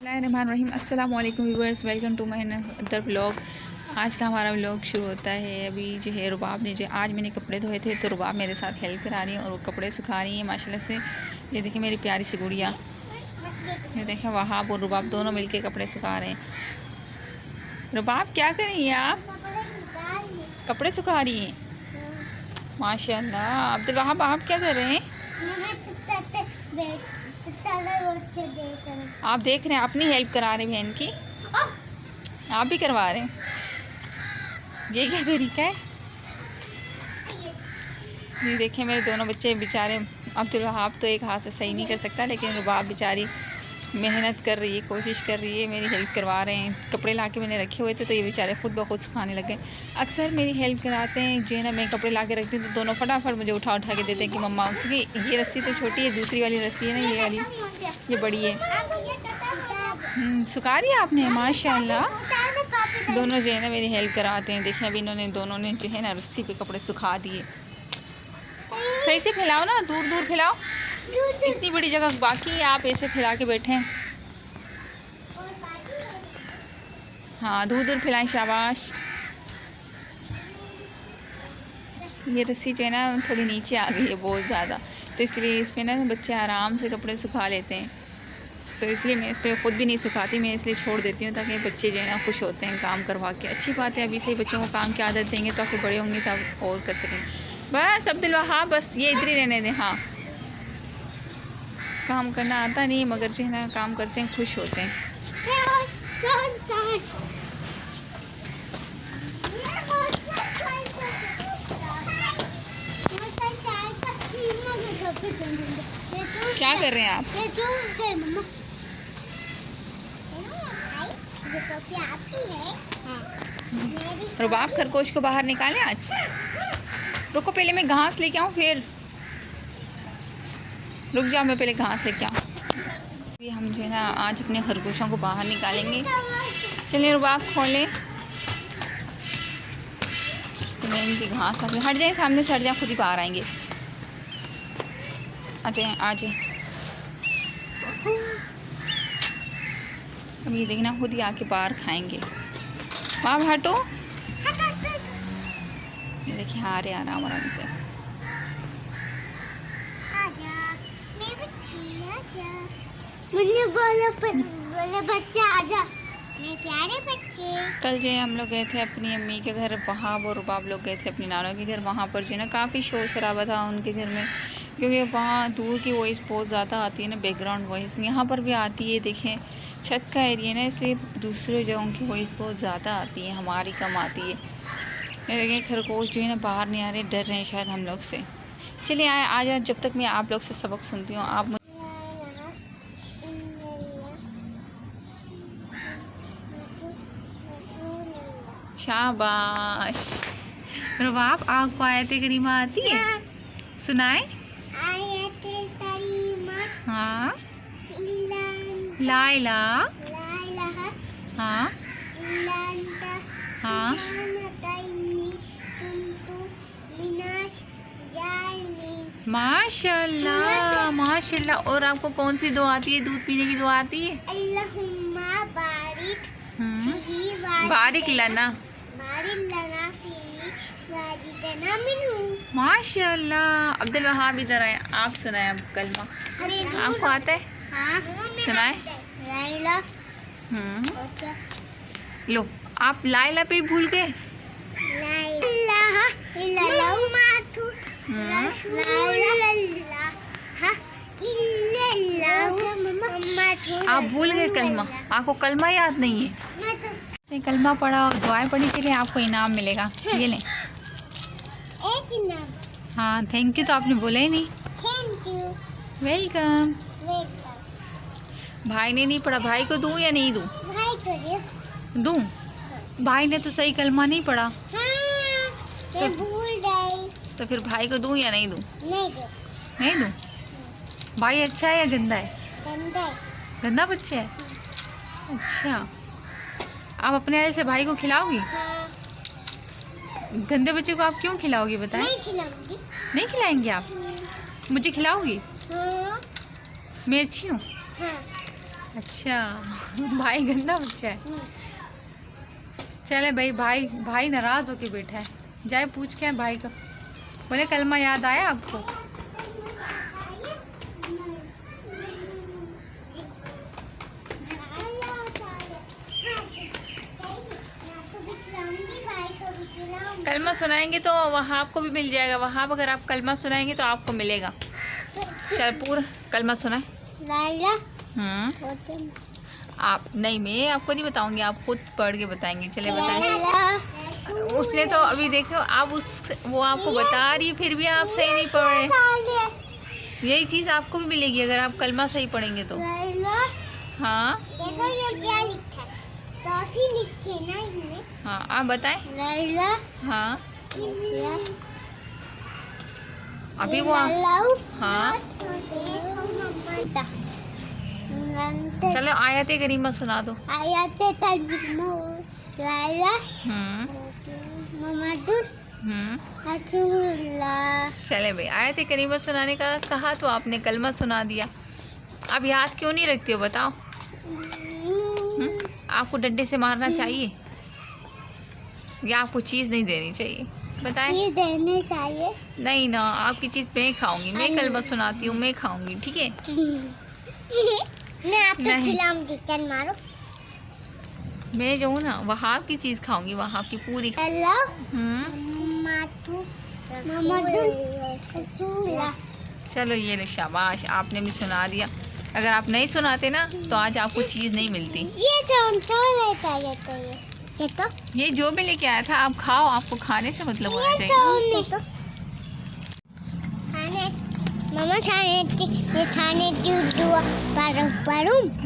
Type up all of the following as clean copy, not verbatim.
बिस्मिल्लाहिर्रहमानिर्रहीम। अस्सलाम वालेकुम viewers, welcome to my other vlog. आज का हमारा व्लॉग शुरू होता है। अभी जो है रुबाब ने आज मैंने कपड़े धोए थे तो रुबाब मेरे साथ हेल्प करा रही है और वो कपड़े सुखा रही है माशाल्लाह से। ये देखिए मेरी प्यारी सी गुड़िया, ये देखें वहाब और रुबाब दोनों मिलके कपड़े सुखा रहे हैं। रुबाब क्या कर रही हैं आप? कपड़े सुखा रही हैं माशाल्लाह। अब्दुल वहाब आप क्या कर रहे हैं? आप देख रहे हैं, अपनी हेल्प करा रहे हैं बहन की, आप भी करवा रहे हैं। ये क्या तरीका है? ये देखिए मेरे दोनों बच्चे बेचारे। अब्दुल वहाब तो एक हाथ से सही नहीं कर सकता, लेकिन रुबाब बेचारी मेहनत कर रही है, कोशिश कर रही है, मेरी हेल्प करवा रहे हैं। कपड़े ला के मैंने रखे हुए थे तो ये बेचारे खुद ब खुद सुखाने लगे। अक्सर मेरी हेल्प कराते हैं जो है ना, मैं कपड़े ला के रखती हूँ तो दोनों फटाफट मुझे उठा के देते हैं कि मम्मा, क्योंकि ये रस्सी तो छोटी है, दूसरी वाली रस्सी है ना, ये वाली ये बड़ी है। सुखा दिया आपने माशाल्लाह। दोनों जो है ना मेरी हेल्प कराते हैं। देखें अभी इन्होंने दोनों ने जो है ना रस्सी पे कपड़े सुखा दिए। सही से फैलाओ ना, दूर दूर फैलाओ, इतनी बड़ी जगह बाकी है, आप ऐसे फैला के बैठे हैं। हाँ दूर दूर फैलाएं, शाबाश। ये रस्सी जो है ना थोड़ी नीचे आ गई है बहुत ज़्यादा, तो इसलिए इस पर ना बच्चे आराम से कपड़े सुखा लेते हैं। तो इसलिए मैं इस पर ख़ुद भी नहीं सुखाती, मैं इसलिए छोड़ देती हूँ ताकि बच्चे जो है ना खुश होते हैं काम करवा के। अच्छी बात है, अभी से ही बच्चों को काम की आदत देंगे तो फिर बड़े होंगे तब और कर सकेंगे। बस अब्दुल वहाब बस ये इधर ही रहने दें। हाँ काम करना आता नहीं मगर जो है ना काम करते हैं, खुश होते हैं। क्या कर रहे हैं आप? रुबाब खरगोश को बाहर निकालें आज। रुको पहले मैं घास लेके आऊँ, फिर रुक जाओ, मैं पहले घास लेके आऊँ। अभी हम जो है ना आज अपने खरगोशों को बाहर निकालेंगे। चलिए रुबाब खोलें। तो मैं इनकी घास हट जाए, सामने से हट जाए, खुद ही बाहर आएंगे। आ जाए आ जाए। अब ये देखना खुद ही आके बाहर खाएंगे। बाप हटो। ये देखिए आ रहे आराम आराम से। बोले बच्चे आजा, मेरे प्यारे बच्चे। कल जो है हम लोग गए थे अपनी अम्मी के घर, वहाँ और रुबाब लोग गए थे अपनी नानों के घर। वहाँ पर जो है ना काफ़ी शोर शराबा था उनके घर में, क्योंकि वहाँ दूर की वॉइस बहुत ज़्यादा आती है ना, बैकग्राउंड वॉइस। यहाँ पर भी आती है, देखें छत का एरिया ना, इससे दूसरे जगहों की वॉइस बहुत ज़्यादा आती है, हमारी कम आती है। ये देखें खरगोश जो है ना बाहर नहीं आ रहे, डर रहे हैं शायद हम लोग से। चलिए आए आ जाए, जब तक मैं आप लोग से सबक सुनती हूँ। आप शाबाश। रुबाब आपको आयते करीमा आती है? सुनाए। आयते करीमा। हाँ लाइला। हाँ हाँ माशाल्लाह माशाल्लाह। और आपको कौन सी दुआ आती है? दूध पीने की दुआ आती है? अल्लाहुम्मा बारिक बारिक लना माशाल्लाह। अब्दुल वहाब इधर आए, आप सुनाए अब कलमा। आपको आता है? हाँ सुनाए। लो आप लाइला पे भूल गए। आप भूल गए कलमा, आपको कलमा याद नहीं है? कलमा पढ़ा और दुआएं पढ़ी के लिए आपको इनाम मिलेगा। ये लें। एक इनाम? हाँ थैंक यू तो आपने बोला ही नहीं। Thank you. वेलकम। भाई ने नहीं पढ़ा, भाई को दूँ या नहीं दूँ? भाई को दूँ। भाई ने तो सही कलमा नहीं पढ़ा। हाँ, तो भूल गई। तो फिर भाई को दूँ या नहीं दूँ? नहीं दूँ। भाई अच्छा है या गंदा है? गंदा बच्चा है। अच्छा आप अपने ऐसे भाई को खिलाओगी? हाँ। गंदे बच्चे को आप क्यों खिलाओगी बताएं? नहीं खिलाऊंगी। नहीं खिलाएंगे आप? मुझे खिलाओगी? हाँ। मैं अच्छी हूँ? हाँ। अच्छा भाई गंदा बच्चा है। चले भाई, भाई नाराज होके बैठा है, जाए पूछ के भाई का। बोले कलमा याद आया आपको? कलमा सुनाएंगे तो वहाब को भी मिल जाएगा। वहाब अगर आप कलमा सुनाएंगे तो आपको मिलेगा। चल पूरा कलमा सुनाए। आप नहीं, मैं आपको नहीं बताऊंगी, आप खुद पढ़ के बताएंगे। चले बताएं। उसने तो अभी देखो आप वो आपको बता रही है, फिर भी आप सही नहीं पढ़ रहे। यही चीज़ आपको भी मिलेगी अगर आप कलमा सही पढ़ेंगे तो। हाँ देखो ये क्या लिखा है, टॉफी लिखी है ना इसमें। हाँ आप बताएं। हाँ अभी वो हाँ चलो आयत करीमा सुना दो। चले भाई, आयत करीमा सुनाने का कहा तो आपने कलमा सुना दिया। अब याद क्यों नहीं रखते हो बताओ? आपको डंडे से मारना चाहिए या आपको चीज़ नहीं देनी चाहिए? बताएं। चीज़ देनी चाहिए। नहीं ना, आपकी चीज़ मैं खाऊंगी, मैं कलमा सुनाती हूँ, मैं खाऊंगी, ठीक है? मैं आपको खिलाऊंगी, चल मारो। मैं जो हूँ ना वहाब की चीज़ खाऊंगी, वहाब की पूरी। चलो ये लो शाबाश, आपने भी सुना दिया। अगर आप नहीं सुनाते ना तो आज आपको चीज़ नहीं मिलती। ये जो भी लेके आया था आप खाओ, आपको खाने से मतलब होना चाहिए।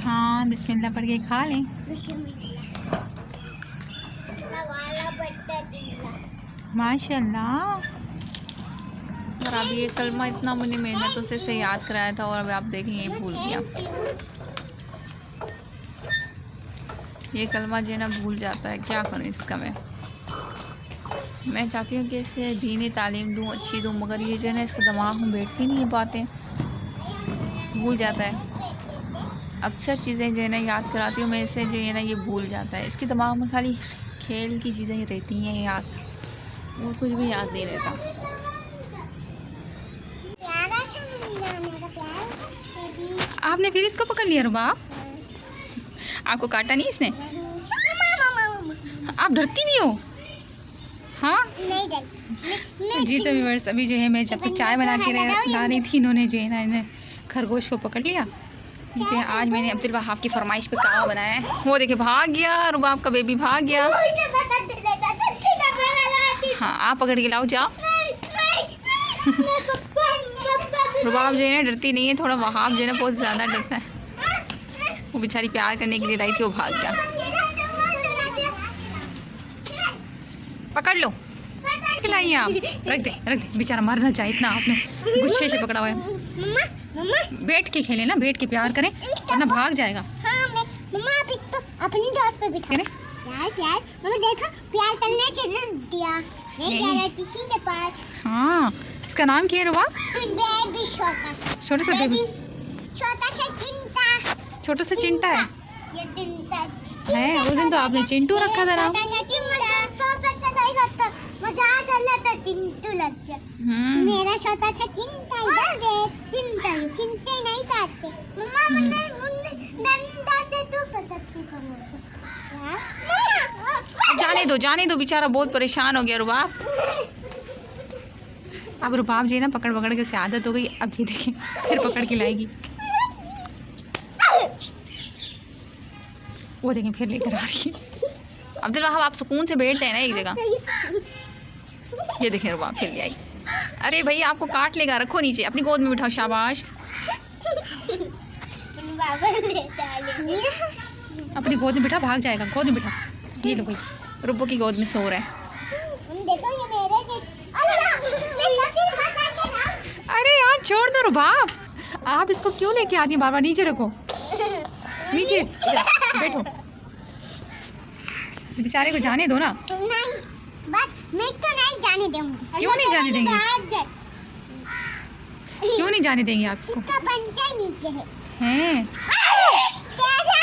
हाँ बिस्मिल्लाह पढ़ के खा लें। माशाल्लाह। और अभी ये कलमा इतना मैंने मेहनतों से याद कराया था और अभी आप देखें ये भूल गया। ये कलमा जो है ना भूल जाता है, क्या करूँ इसका। मैं चाहती हूँ कि इसे दीनी तालीम दूँ, अच्छी दूँ, मगर ये जो है ना इसके दिमाग में बैठती नहीं ये बातें, भूल जाता है। अक्सर चीज़ें जो है ना याद कराती हूँ मैं इसे, जो है ना ये भूल जाता है। इसके दिमाग में खाली खेल की चीज़ें ही रहती हैं याद, और कुछ भी याद नहीं रहता। आपने फिर इसको पकड़ लिया रुबाब? आपको काटा नहीं इसने? आप डरती नहीं हो? हाँ नहीं जी। तो व्यूअर्स अभी जो है मैं जब तक चाय बना के ला रही थी, इन्होंने जो है ना इन्हें खरगोश को पकड़ लिया। जो है आज मैंने अब्दुल वहाब की फरमाइश पे कावा बनाया है। वो देखिए भाग गया, रुबाब का बेबी भाग गया। हाँ आप पकड़ के लाओ, जाओ। रुबाब जो है ना डरती नहीं है, थोड़ा वहाब जो है ना बहुत ज़्यादा डरता है। वो बेचारी प्यार करने के लिए लाई थी, वो भाग गया। पकड़ लो, खिलाइए आप। रख दे बेचारा मर ना जाए, इतना आपने गुच्छे से पकड़ा हुआ है। बैठ के खेले ना, बैठ के प्यार करें वरना भाग जाएगा। अपनी डॉट पे बिठा प्यार मम्मा देखो, प्यार करने चल दिया। मैं जा रही थी सीधे पास। हाँ इसका नाम क्या है रुबा? बेबी छोटा सा बेबी, छोटा सा चिंटा है। ये चिंटा है उस दिन तो आपने चिंटू रखा था नाम। मेरा छोटा सा चिंटा इधर देख, चिंटे नहीं काटते मम्मा, डंडा से तू पटकती करो। जाने दो बेचारा बहुत परेशान हो गया रुबाब। अब रुबाब जी ना पकड़ के उसे आदत हो गई। अब ये देखें फिर पकड़ के लाएगी। वो देखें फिर लेकर आ रही है। अब्दुल वहाब आप सुकून से बैठते हैं ना एक जगह। ये देखें रुबाब फिर ले आई। अरे भाई आपको काट लेगा, रखो नीचे, अपनी गोद में बिठाओ। शाबाश, अपनी गोद में बिठा, भाग जाएगा। गोद में बिठा। ये लो भाई, रुब्बो की गोद में सो रहा है। देखो ये मेरे अरे यार छोड़ दो रुबाब, आप इसको क्यों लेके आती हैं? बाबा नीचे रखो, नीचे बैठो। इस बेचारे को जाने दो ना। नहीं बस मैं तो नहीं जाने दूंगी। क्यों नहीं जाने देंगे? क्यों नहीं जाने देंगे आप इसको? इसका पंजा नीचे है। हैं?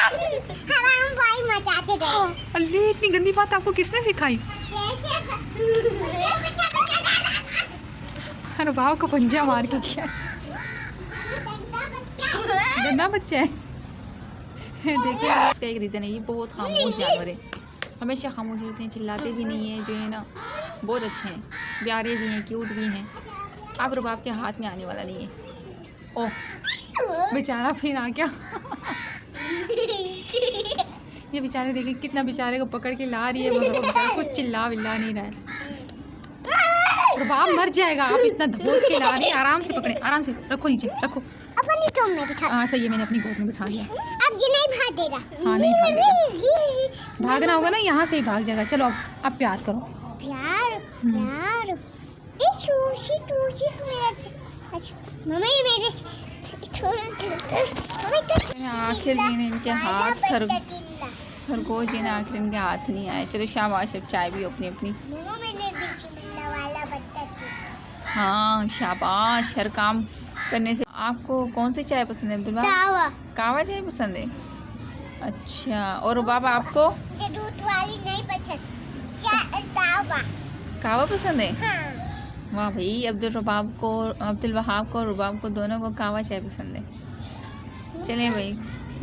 हराम भाई मचाते गए। अल्ले इतनी गंदी बात आपको किसने सिखाई? रुबाब को पंजा मार के किया। गंदा बच्चा है। देखिए इसका एक रीज़न है, ये बहुत खामोश जानवर है, हमेशा खामोश रहते हैं, चिल्लाते भी नहीं है, जो है ना बहुत अच्छे हैं, प्यारे भी हैं, क्यूट भी हैं। अब रुबाब के हाथ में आने वाला नहीं है। ओह बेचारा फिर आ गया। ये बेचारे देखिए कितना बेचारे को पकड़ के ला रही है, मगर वो बेचारा कुछ चिल्ला विल्ला नहीं रहा है। रुबाब मर जाएगा, आप इतना दबोच के ला रही है। आराम से पकड़े, आराम से रखो, नीचे रखो। अपनी टोम में बिठा। हाँ सही है, मैंने अपनी गोद में बिठा लिया। अब जी नहीं भाग दे रहा। हाँ नहीं भागेगा, भागना होगा ना, यहाँ से ही भाग जाएगा। चलो अब प्यार करो। प्यार प्यार मेरा। अच्छा मम्मी मेरे आखिर जी ने इनके हाथ खरगोश जी ने आखिर इनके हाथ नहीं आए। चलो शाबाश, अब चाय भी अपनी अपनी। हाँ शाबाश, हर काम करने से। आपको कौन सी चाय पसंद है अब्दुल? कावा चाय पसंद है। अच्छा, और रुबाब आपको? दूध वाली नहीं पसंद, कावा पसंद है। हाँ। वाह भाई, अब्दुल वहाब को और रुबाब को दोनों को कावा चाय पसंद है। चलें भाई,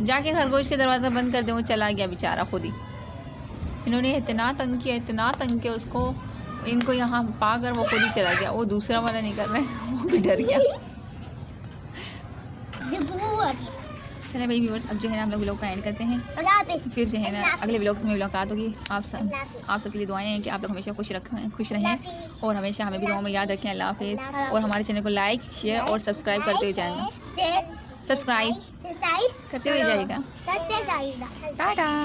जाके खरगोश के दरवाज़ा बंद कर दे, वो चला गया बेचारा खुद ही। इन्होंने इतना तंग किया उसको, इनको यहाँ पाकर वो खुद ही चला गया। वो दूसरा वाला नहीं कर रहा है, वो भी डर गया। चलें भाई व्यूअर्स, अब जो है ना हम लोग व्लॉग का एंड करते हैं। फिर जो है ना अगले व्लॉग में मुलाकात होगी। आप सबके लिए दुआएं हैं कि आप लोग हमेशा खुश रहें और हमेशा हमें भी दुआओं में याद रखें। अल्लाह हाफिज़। और हमारे चैनल को लाइक, शेयर और सब्सक्राइब करते हुए जाएगा। सब्सक्राइब करते हुए जाएगा। टाटा।